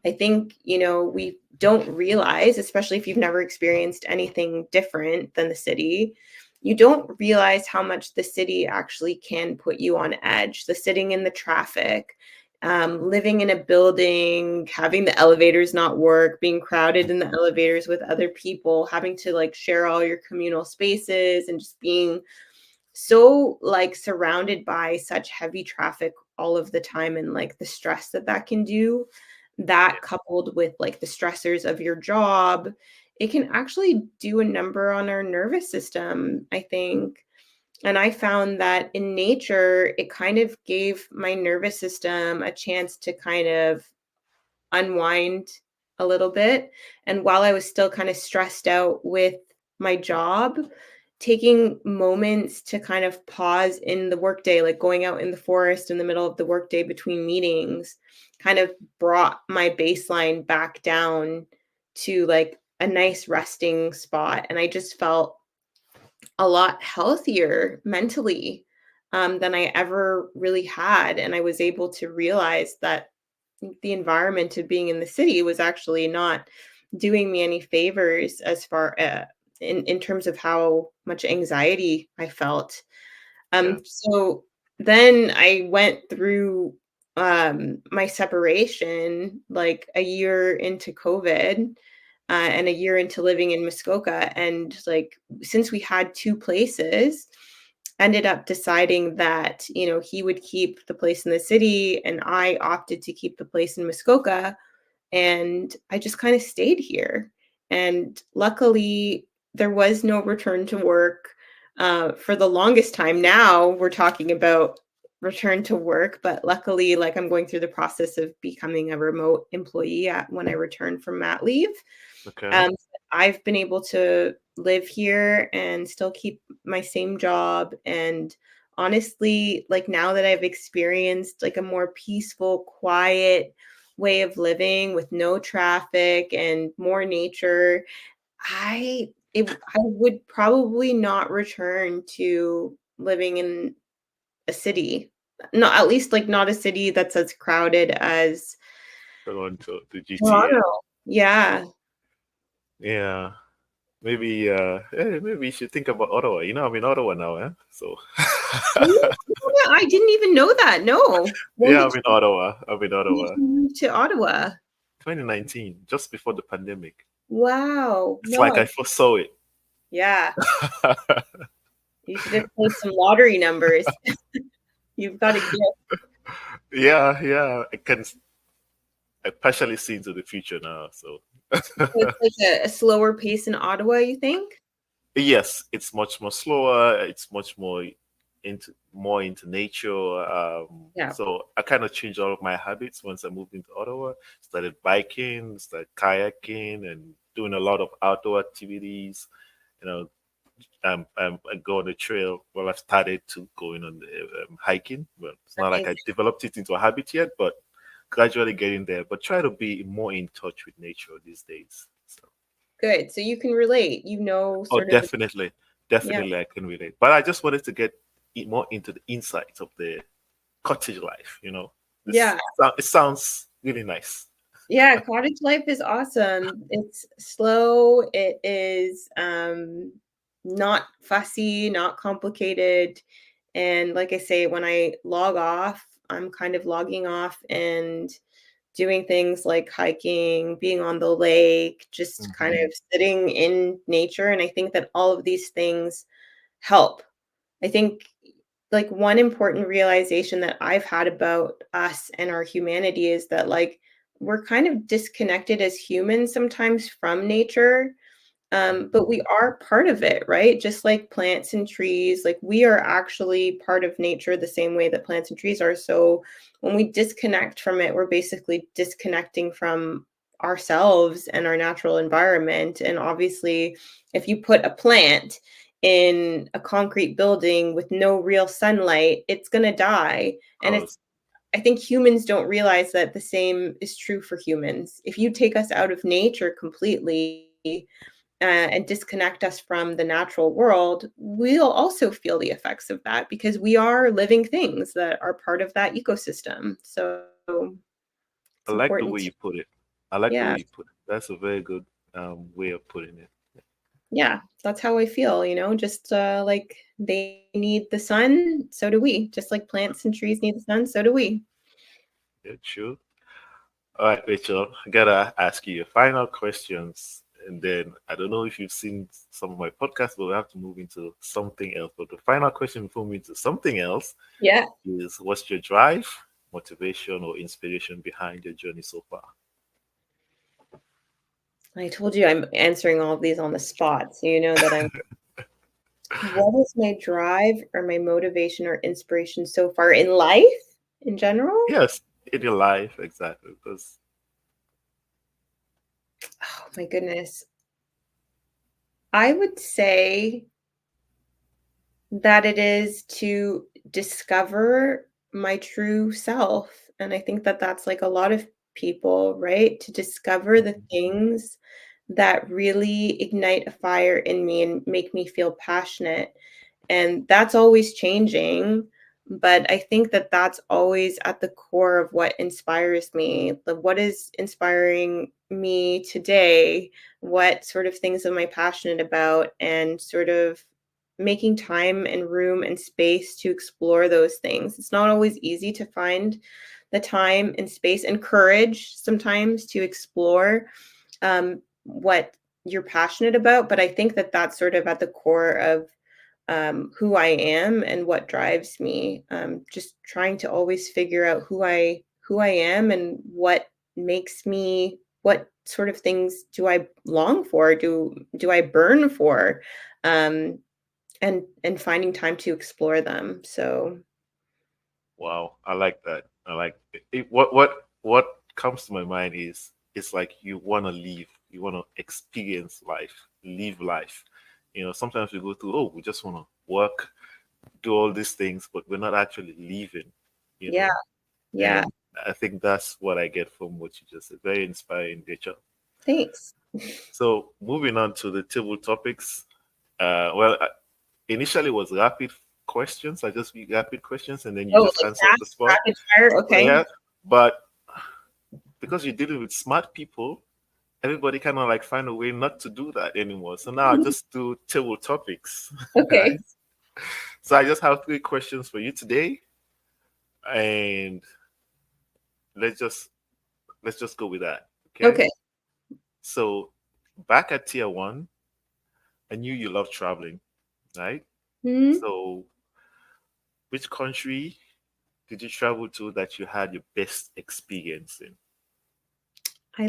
I think, we don't realize, especially if you've never experienced anything different than the city, you don't realize how much the city actually can put you on edge. The sitting in the traffic, living in a building, having the elevators not work, being crowded in the elevators with other people, having to like share all your communal spaces, and just being so like surrounded by such heavy traffic all of the time, and like the stress that that can do, that Yeah. coupled with like the stressors of your job, it can actually do a number on our nervous system, I think. And I found that in nature, it kind of gave my nervous system a chance to kind of unwind a little bit. And while I was still kind of stressed out with my job, taking moments to kind of pause in the workday, like going out in the forest in the middle of the workday between meetings, kind of brought my baseline back down to like a nice resting spot. And I just felt a lot healthier mentally, than I ever really had. And I was able to realize that the environment of being in the city was actually not doing me any favors as far in terms of how much anxiety I felt. Yeah. So then I went through my separation like a year into COVID, and a year into living in Muskoka. And like, since we had two places, ended up deciding that, he would keep the place in the city and I opted to keep the place in Muskoka, and I just kind of stayed here. And luckily, there was no return to work for the longest time. Now we're talking about return to work, but luckily, like, I'm going through the process of becoming a remote employee when I return from mat leave. Okay. Um, I've been able to live here and still keep my same job. And honestly, like, now that I've experienced like a more peaceful, quiet way of living with no traffic and more nature, I would probably not return to living in a city. Not, at least like not a city that's as crowded as Toronto, the GTA. Toronto. Yeah. Yeah. Maybe you should think about Ottawa. I'm in Ottawa now, eh? So Really? Yeah, I didn't even know that. No. When yeah, did I'm in Ottawa. I'm in Ottawa. you move to Ottawa? 2019, just before the pandemic. Wow. It's No, like I foresaw it. yeah. You should have played some lottery numbers. You've got a gift. Yeah, yeah. I partially see into the future now. So So it's like a slower pace in Ottawa, you think? yes, it's much more slower. It's much more into nature. Yeah. So I kind of changed all of my habits once I moved into Ottawa. Started biking, started kayaking, and doing a lot of outdoor activities. You know, I go on the trail. Well, I've started to going on the hiking, but it's not like I Nice. developed it into a habit yet. But gradually getting there. But try to be more in touch with nature these days. So, Good. So you can relate, oh, sort of. definitely, Yeah. definitely, I can relate. But I just wanted to get more into the insights of the cottage life. Yeah. It sounds really nice. Yeah, cottage life is awesome. It's slow, it is, not fussy, not complicated, and like I say, when I log off, I'm kind of logging off and doing things like hiking, being on the lake, just kind Hmm. of sitting in nature, and I think that all of these things help. I think like one important realization that I've had about us and our humanity is that like we're kind of disconnected as humans sometimes from nature, but we are part of it, right? Just like plants and trees, like we are actually part of nature the same way that plants and trees are. So when we disconnect from it, we're basically disconnecting from ourselves and our natural environment. And obviously, if you put a plant in a concrete building with no real sunlight, it's going to die. And Cause it's I think humans don't realize that the same is true for humans. If you take us out of nature completely, and disconnect us from the natural world, we'll also feel the effects of that because we are living things that are part of that ecosystem. So it's I like the important way to, you put it. I like the yeah, way you put it. That's a very good way of putting it. yeah, that's how I feel, just like they need the sun, so do we. Just like plants and trees need the sun, so do we. Yeah, true. All right, Rachel, I gotta ask you your final questions, and then I don't know if you've seen some of my podcasts, but we have to move into something else. But the final question before we move into something else Yeah, is, what's your drive, motivation, or inspiration behind your journey so far? I told you I'm answering all of these on the spot, so you know that I'm. What is my drive or my motivation or inspiration so far in life in general? Yes, in your life, exactly. Because Oh my goodness. I would say that it is to discover my true self. And I think that that's like a lot of people, right? To discover the things that really ignite a fire in me and make me feel passionate. And that's always changing. But I think that that's always at the core of what inspires me. What is inspiring me today? What sort of things am I passionate about? And sort of making time and room and space to explore those things. It's not always easy to find the time and space and courage sometimes to explore what you're passionate about. But I think that that's sort of at the core of who I am and what drives me. Just trying to always figure out who I am and what makes me. What sort of things do I long for? Do I burn for? Um, and finding time to explore them. So wow, I like that. I like what comes to my mind is it's like you want to live, you want to experience life, live life. Sometimes we go through, oh, we just want to work, do all these things, but we're not actually living. You yeah, know, yeah. and I think that's what I get from what you just said. Very inspiring, Rachel. Thanks. So moving on to the table topics. Well, initially was rapid questions. I just read rapid questions and then you Oh, just like answer on the fast, spot. rapid fire. Okay. Yeah, but because you're dealing with smart people, everybody kind of like find a way not to do that anymore. So now I just do table topics. Right? Okay. So I just have three questions for you today, and let's just let's just go with that. Okay. Okay. So back at tier one, I knew you love traveling, right? Hmm. So which country did you travel to that you had your best experience in? I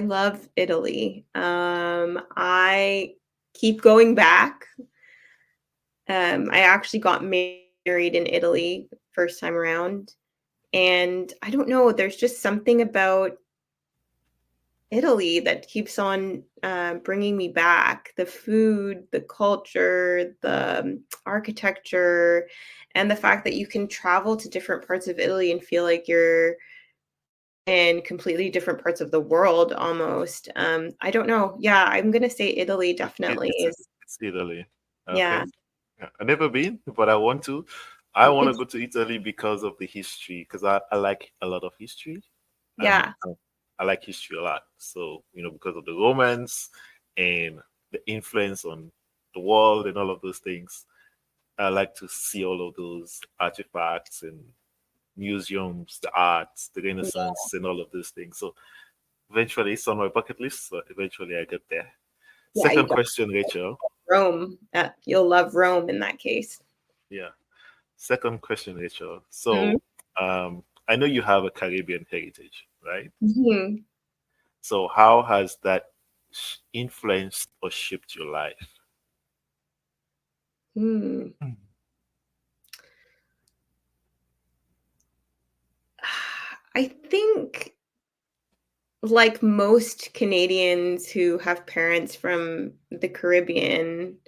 love Italy. I keep going back. I actually got married in Italy first time around, and I don't know. There's just something about Italy that keeps on bringing me back. The food, the culture, the architecture, and the fact that you can travel to different parts of Italy and feel like you're in completely different parts of the world almost. I don't know. Yeah, I'm gonna say Italy definitely is. It's Italy. Yeah, Okay. Yeah, I've never been, but I want to. I want to it's go to Italy because of the history, because I like a lot of history. yeah, I like history a lot. So, because of the Romans and the influence on the world and all of those things, I like to see all of those artifacts and museums, the arts, the Renaissance, and all of those things. So, eventually, it's on my bucket list. So, eventually, I get there. yeah. You Second got question, Rachel. Rome. You'll love Rome in that case. Yeah. Second question, Rachel. Mm-hmm. So, I know you have a Caribbean heritage, right? Mm-hmm. So, how has that influenced or shaped your life? Hmm. I think, like most Canadians who have parents from the Caribbean,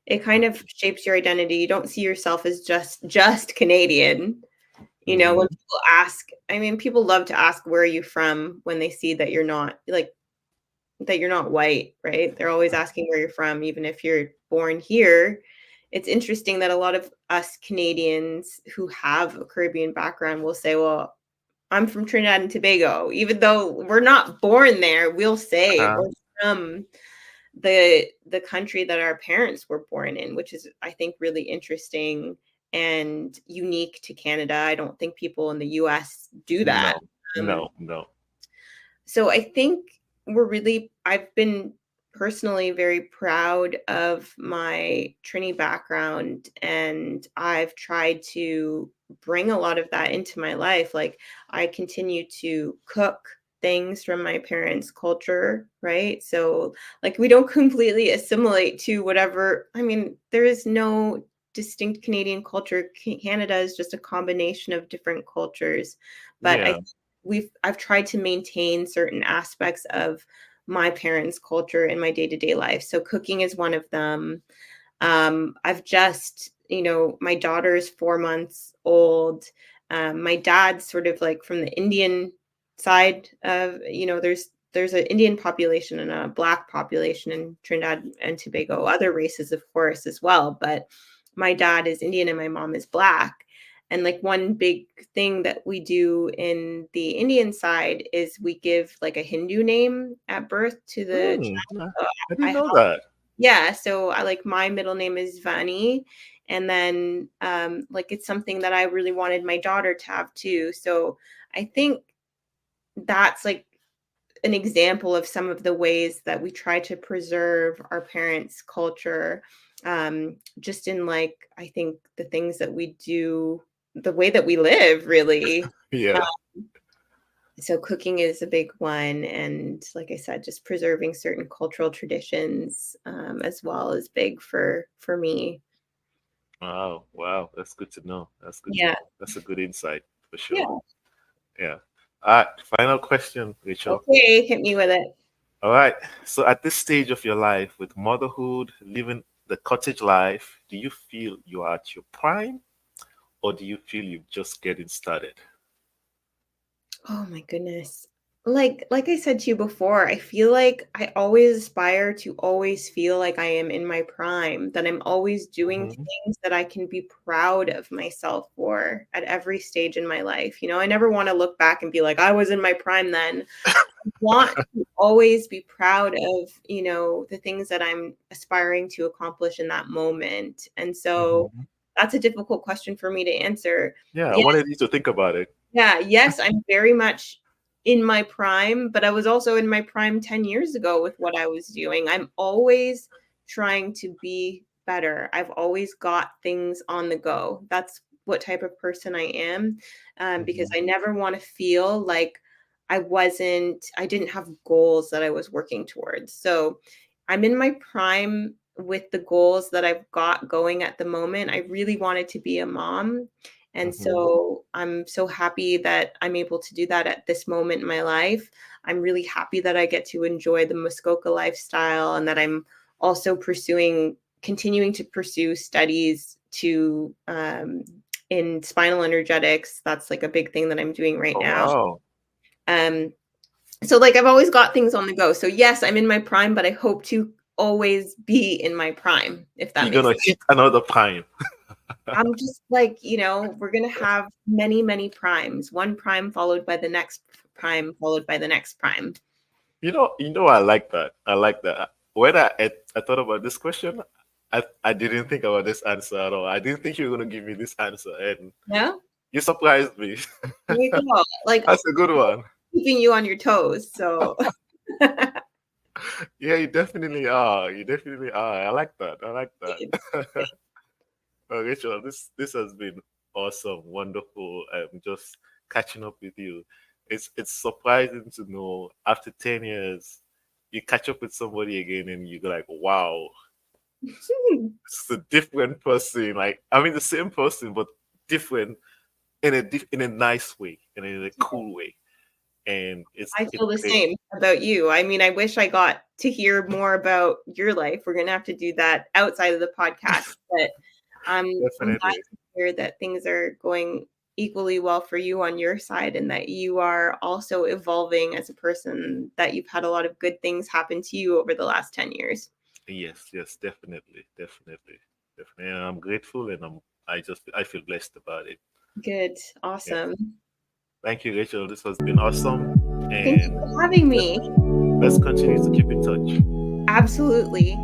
it kind of shapes your identity. You don't see yourself as just Canadian. When Mm-hmm. people ask, I mean, people love to ask, "Where are you from?" when they see that you're not that you're not white, right? They're always asking where you're from, even if you're born here. It's interesting that a lot of us Canadians who have a Caribbean background will say, "Well, I'm from Trinidad and Tobago." Even though we're not born there, we'll say Uh, we're from the country that our parents were born in, which is, I think, really interesting and unique to Canada. I don't think people in the US do that. no, Um, no. so I think I've been personally very proud of my Trini background, and I've tried to bring a lot of that into my life. Like, I continue to cook things from my parents' culture, right? So, like, we don't completely assimilate to whatever, I mean, there is no distinct Canadian culture. Canada is just a combination of different cultures. But Yeah, I've tried to maintain certain aspects of my parents' culture in my day-to-day life. So cooking is one of them. I've just, my daughter is 4 months old. My dad's sort of like from the Indian side of, there's an Indian population and a Black population in Trinidad and Tobago, other races, of course, as well. But my dad is Indian and my mom is Black. And like one big thing that we do in the Indian side is we give like a Hindu name at birth to the I child. So didn't I know that. yeah, so I like my middle name is Vani, and then, like, it's something that I really wanted my daughter to have too, so I think that's, like, an example of some of the ways that we try to preserve our parents' culture, just in, like, I think the things that we do, the way that we live, really. Yeah. So cooking is a big one, and like I said, just preserving certain cultural traditions, as well is big for me. Wow, wow. That's good to know. That's good to Yeah, know. That's a good insight for sure. yeah. Yeah. All right. Final question, Rachel. Okay, hit me with it. All right. So at this stage of your life, with motherhood, living the cottage life, do you feel you are at your prime, or do you feel you're just getting started? Oh my goodness. Like I said to you before, I feel like I always aspire to always feel like I am in my prime, that I'm always doing Hmm. things that I can be proud of myself for at every stage in my life. I never want to look back and be like, I was in my prime then. Want to always be proud of, the things that I'm aspiring to accomplish in that moment. And so Hmm. that's a difficult question for me to answer. Yeah, I Yes, wanted you to think about it. yeah, yes, I'm very much in my prime, but I was also in my prime 10 years ago with what I was doing. I'm always trying to be better. I've always got things on the go. That's what type of person I am, because Hmm. I never want to feel like I didn't have goals that I was working towards. So I'm in my prime with the goals that I've got going at the moment. I really wanted to be a mom, And Mm-hmm. so I'm so happy that I'm able to do that at this moment in my life. I'm really happy that I get to enjoy the Muskoka lifestyle and that I'm also continuing to pursue studies in spinal energetics. That's like a big thing that I'm doing right Oh now. wow. Um, so like I've always got things on the go. So yes, I'm in my prime, but I hope to always be in my prime, if that You're makes gonna sense. hit another prime. I'm just like, we're gonna have many, many primes. One prime followed by the next prime, followed by the next prime. I like that. I like that. When I thought about this question, I didn't think about this answer at all. I didn't think you were gonna give me this answer, and Yeah, you surprised me. there you go. Like That's a good one. keeping you on your toes. So Yeah, you definitely are. You definitely are. I like that. I like that. Well, Rachel, this has been awesome, wonderful. Just catching up with you. It's surprising to know after 10 years you catch up with somebody again and you go like, wow, this is a different person. Like I mean, the same person but different in a nice way and in a cool way. And I it's feel the great. same about you. I mean, I wish I got to hear more about your life. We're gonna have to do that outside of the podcast, but I'm glad Definitely. to hear that things are going equally well for you on your side and that you are also evolving as a person, that you've had a lot of good things happen to you over the last 10 years. Yes, yes, definitely, definitely, definitely. And I'm grateful and I feel blessed about it. Good. Yeah. Awesome. Thank you, Rachel. This has been awesome. Thank you And for having let's me. let's continue to keep in touch. Absolutely.